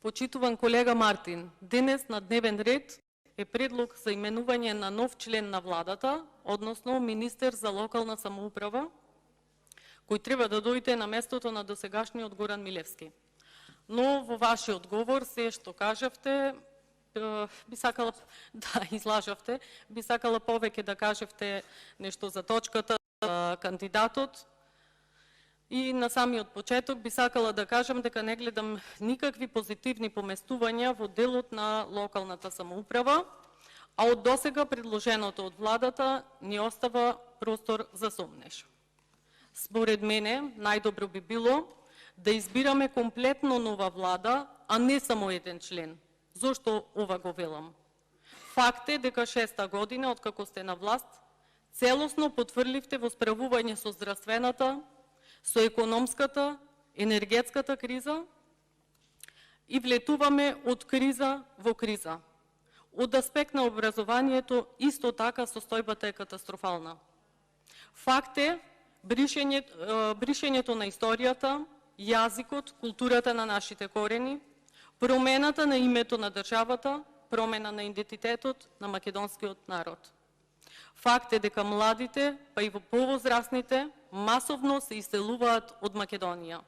Почитуван колега Мартин, денес на дневен ред е предлог за именување на нов член на владата, односно министер за локална самоуправа, кој треба да дојде на местото на досегашниот Горан Милевски. Но во вашиот говор, се што кажавте, би сакала да излажавте, би сакала повеќе да кажевте нешто за точката, за кандидатот. И на самиот почеток би сакала да кажам дека не гледам никакви позитивни поместувања во делот на локалната самоуправа, а од досега предложеното од владата ни остава простор за сомнеш. Според мене, најдобро би било да избираме комплетно нова влада, а не само еден член. Зошто ова го велам? Факт е дека 6-та година, откако сте на власт, целосно потврливте во справување со здравствената, со економската, енергетската криза и влетуваме од криза во криза. Од аспект на образованието, исто така состојбата е катастрофална. Факт е бришењето на историјата, јазикот, културата на нашите корени, промената на името на државата, промена на идентитетот на македонскиот народ. Факт е дека младите, па и повозрастните, масовно се иселуваат од Македонија.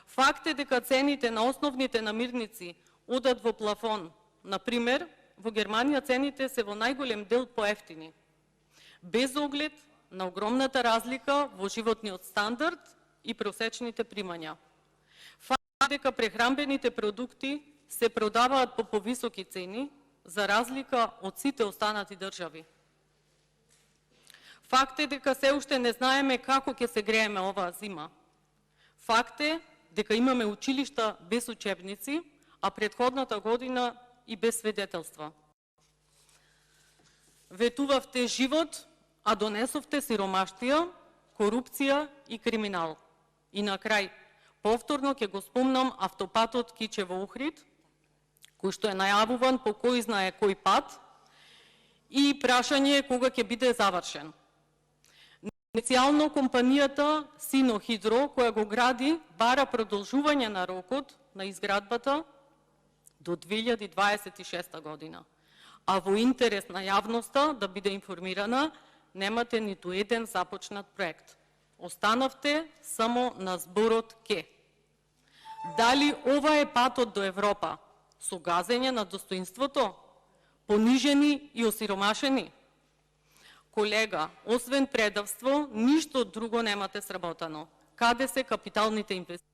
Факт е дека цените на основните намирници одат во плафон. Например, во Германија цените се во најголем дел поевтини, без оглед на огромната разлика во животниот стандард и просечните примања. Факт е дека прехранбените продукти се продаваат по повисоки цени, за разлика од сите останати држави. Факт е дека се уште не знаеме како ќе се грееме оваа зима. Факт е дека имаме училишта без учебници, а претходната година и без свидетелства. Ветувавте живот, а донесовте сиромаштија, корупција и криминал. И на крај, повторно ќе го спомнам автопатот Кичево-Охрид, кој што е најавуван по кој знае кој пат и прашање кога ќе биде завршен. Иницијално компанијата Синохидро, која го гради, бара продолжување на рокот на изградбата до 2026 година. А во интерес на јавноста да биде информирана, немате ниту еден започнат проект. Останавте само на зборот ке. Дали ова е патот до Европа? Со газење на достоинството? Понижени и осиромашени? Колега, освен предавство, ништо друго немате сработано. Каде се капиталните инвестиции?